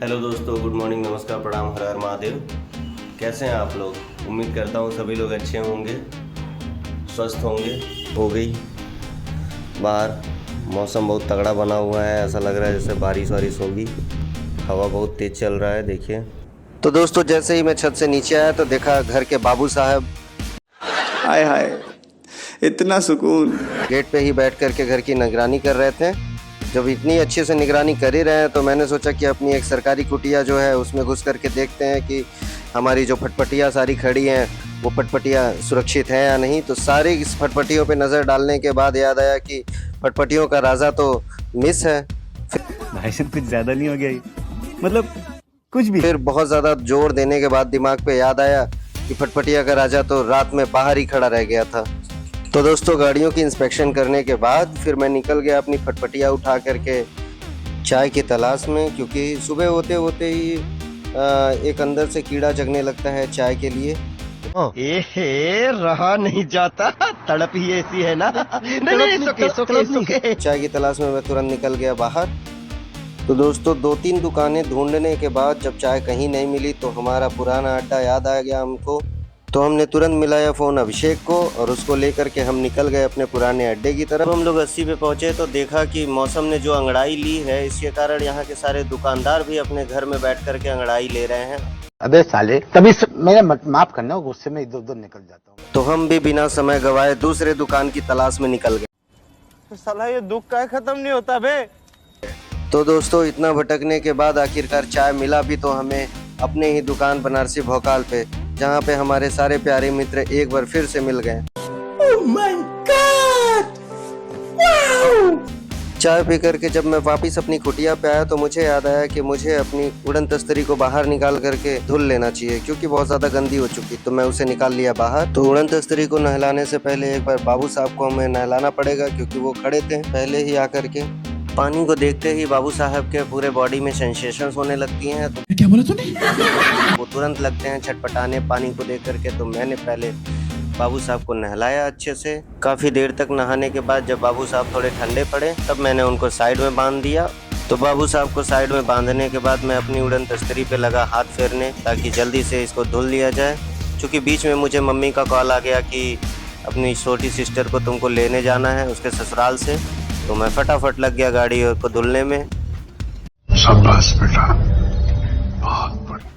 Hello दोस्तों, good morning, नमस्कार, प्रणाम, हर हर महादेव। कैसे हैं आप लोग? उम्मीद करता हूँ सभी लोग अच्छे होंगे, स्वस्थ होंगे। हो गई बाहर, मौसम बहुत तगड़ा बना हुआ है, ऐसा लग रहा है जैसे बारिश वारिश होगी। हवा बहुत तेज़ चल रहा है, देखिए। तो दोस्तों, जैसे ही मैं छत से नीचे आया तो देखा घर के बाबू साहब हाय हाय, इतना सुकून। गेट पे ही बैठ करके घर की निगरानी कर रहे थे। जब इतनी अच्छे से निगरानी कर ही रहे हैं तो मैंने सोचा कि अपनी एक सरकारी कुटिया जो है उसमें घुस करके देखते हैं कि हमारी जो फटपटियाँ सारी खड़ी हैं वो फटपटियाँ सुरक्षित हैं या नहीं। तो सारी इस फटपटियों पे नज़र डालने के बाद याद आया कि फटपटियों का राजा तो मिस है। भाई साहब कुछ ज्यादा नहीं हो गया ये? मतलब कुछ भी। फिर बहुत ज़्यादा जोर देने के बाद दिमाग पे याद आया कि फटपटिया का राजा तो रात में बाहर ही खड़ा रह गया था। तो दोस्तों, गाड़ियों की इंस्पेक्शन करने के बाद फिर मैं निकल गया अपनी फटपटिया उठा करके चाय की तलाश में, क्योंकि सुबह होते होते ही एक अंदर से कीड़ा जगने लगता है चाय के लिए। एहे रहा नहीं जाता, तड़प ही ऐसी है ना। नहीं सुके चाय की तलाश में मैं तुरंत निकल गया बाहर। तो दोस्तों, 2-3 दुकानें ढूंढने के बाद जब चाय कहीं नहीं मिली तो हमारा पुराना अड्डा याद आ गया हमको। तो हमने तुरंत मिलाया फ़ोन अभिषेक को और उसको लेकर के हम निकल गए अपने पुराने अड्डे की तरफ। हम लोग 80 पे पहुंचे तो देखा कि मौसम ने जो अंगड़ाई ली है, इसके कारण यहाँ के सारे दुकानदार भी अपने घर में बैठ करके अंगड़ाई ले रहे हैं। अबे साले, तभी मेरा माफ करना, गुस्से में इधर उधर निकल जाता हूँ। तो हम भी बिना समय गवाए दूसरे दुकान की तलाश में निकल गए। साला ये दुख का खत्म नहीं होता बे। तो दोस्तों, इतना भटकने के बाद आखिरकार चाय मिला भी तो हमें अपने ही दुकान बनारसी भोकाल पे, जहाँ पे हमारे सारे प्यारे मित्र एक बार फिर से मिल गए। Oh my God! Wow! चाय पी करके जब मैं वापस अपनी कुटिया पे आया तो मुझे याद आया कि मुझे अपनी उड़न तस्तरी को बाहर निकाल करके धुल लेना चाहिए, क्योंकि बहुत ज़्यादा गंदी हो चुकी। तो मैं उसे निकाल लिया बाहर। तो उड़न तस्तरी को नहलाने से पहले एक बार बाबू साहब को हमें नहलाना पड़ेगा, क्योंकि वो खड़े थे पहले ही आकर के। पानी को देखते ही बाबू साहब के पूरे बॉडी में सेंसेशंस होने लगती हैं। तो क्या बोला तूने? वो तुरंत लगते हैं छटपटाने पानी को देख करके। तो मैंने पहले बाबू साहब को नहलाया अच्छे से। काफ़ी देर तक नहाने के बाद जब बाबू साहब थोड़े ठंडे पड़े तब मैंने उनको साइड में बांध दिया। तो बाबू साहब को साइड में बांधने के बाद मैं अपनी उड़न तस्तरी पे लगा हाथ फेरने, ताकि जल्दी से इसको धुल लिया जाए। क्योंकि बीच में मुझे मम्मी का कॉल आ गया कि अपनी छोटी सिस्टर को तुमको लेने जाना है उसके ससुराल से। तो मैं फटाफट लग गया गाड़ी को धुलने में। शाबाश बेटा, बहुत बढ़िया।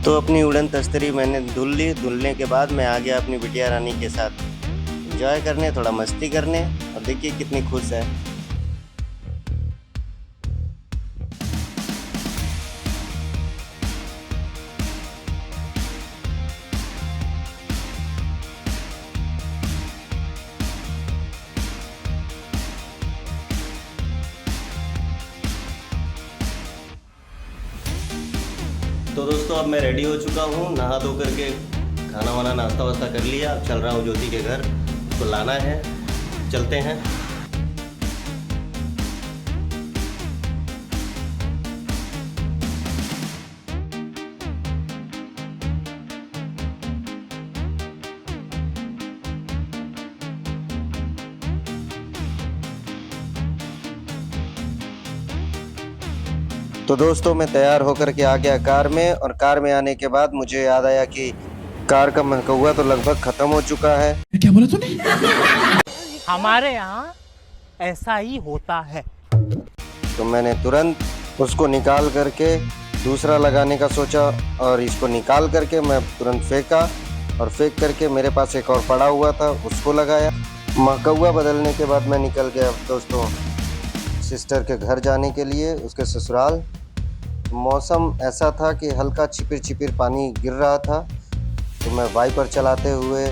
तो अपनी उड़न तस्तरी मैंने धुल ली। धुलने के बाद मैं आ गया अपनी बिटिया रानी के साथ एंजॉय करने, थोड़ा मस्ती करने। और देखिए कितनी खुश है। तो दोस्तों अब मैं रेडी हो चुका हूँ, नहा धो करके खाना वाना नाश्ता वास्ता कर लिया। अब चल रहा हूँ ज्योति के घर, उसको लाना है, चलते हैं। तो दोस्तों मैं तैयार होकर के आ गया कार में, और कार में आने के बाद मुझे याद आया कि कार का महकौवा तो लगभग ख़त्म हो चुका है। क्या बोला तूने? हमारे यहाँ ऐसा ही होता है। तो मैंने तुरंत उसको निकाल करके दूसरा लगाने का सोचा, और इसको निकाल करके मैं तुरंत फेंका, और फेंक करके मेरे पास एक और पड़ा हुआ था उसको लगाया। महकौवा बदलने के बाद मैं निकल गया दोस्तों सिस्टर के घर जाने के लिए, उसके ससुराल। मौसम ऐसा था कि हल्का छिपिर छिपिर पानी गिर रहा था, तो मैं वाइपर चलाते हुए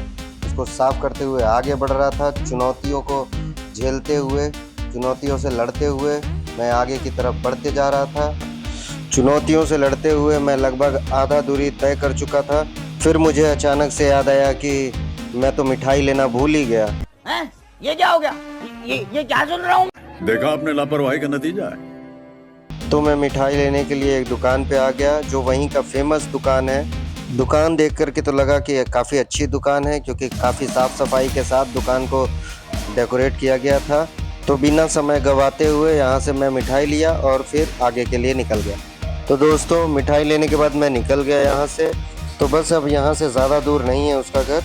उसको साफ करते हुए आगे बढ़ रहा था। चुनौतियों को झेलते हुए, चुनौतियों से लड़ते हुए मैं आगे की तरफ बढ़ते जा रहा था। चुनौतियों से लड़ते हुए मैं लगभग आधा दूरी तय कर चुका था। फिर मुझे अचानक से याद आया कि मैं तो मिठाई लेना भूल ही गया। ये क्या हो गया? ये क्या सुन रहा हूँ? देखा आपने लापरवाही का नतीजा है। तो मैं मिठाई लेने के लिए एक दुकान पे आ गया, जो वहीं का फेमस दुकान है। दुकान देख करके तो लगा कि काफ़ी अच्छी दुकान है, क्योंकि काफ़ी साफ़ सफाई के साथ दुकान को डेकोरेट किया गया था। तो बिना समय गंवाते हुए यहाँ से मैं मिठाई लिया और फिर आगे के लिए निकल गया। तो दोस्तों मिठाई लेने के बाद मैं निकल गया यहाँ से। तो बस अब यहाँ से ज़्यादा दूर नहीं है उसका घर।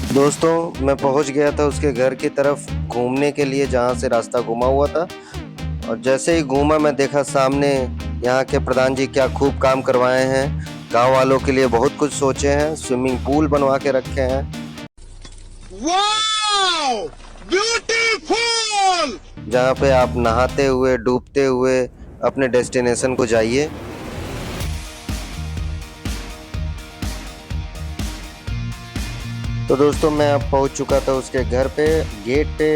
दोस्तों मैं पहुंच गया था उसके घर की तरफ घूमने के लिए, जहां से रास्ता घुमा हुआ था। और जैसे ही घूमा मैं देखा सामने यहाँ के प्रधान जी क्या खूब काम करवाए हैं। गांव वालों के लिए बहुत कुछ सोचे हैं, स्विमिंग पूल बनवा के रखे हैं। Wow, beautiful! जहाँ पे आप नहाते हुए डूबते हुए अपने डेस्टिनेशन को जाइए। तो दोस्तों मैं अब पहुंच चुका था उसके घर पे। गेट पे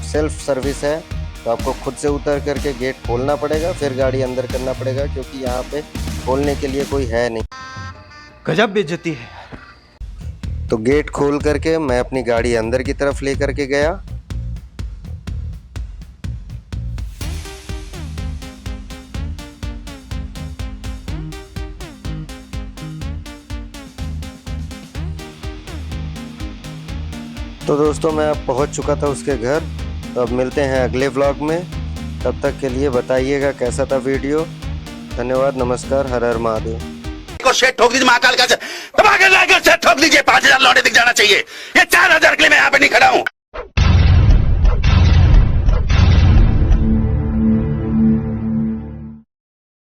सेल्फ सर्विस है, तो आपको खुद से उतर करके गेट खोलना पड़ेगा, फिर गाड़ी अंदर करना पड़ेगा, क्योंकि यहाँ पे खोलने के लिए कोई है नहीं। गजब बेइज्जती है। तो गेट खोल करके मैं अपनी गाड़ी अंदर की तरफ ले करके गया। तो दोस्तों मैं अब पहुंच चुका था उसके घर। तो अब मिलते हैं अगले व्लॉग में। तब तक के लिए बताइएगा कैसा था वीडियो। धन्यवाद, नमस्कार, हर हर महादेव। को सेट ठोक दीजिए महाकाल का, दबा के लाकर सेट ठोक दीजिए। 5000 लौटे दिख जाना चाहिए। ये 4000 के लिए मैं यहाँ पे नहीं खड़ा हूँ।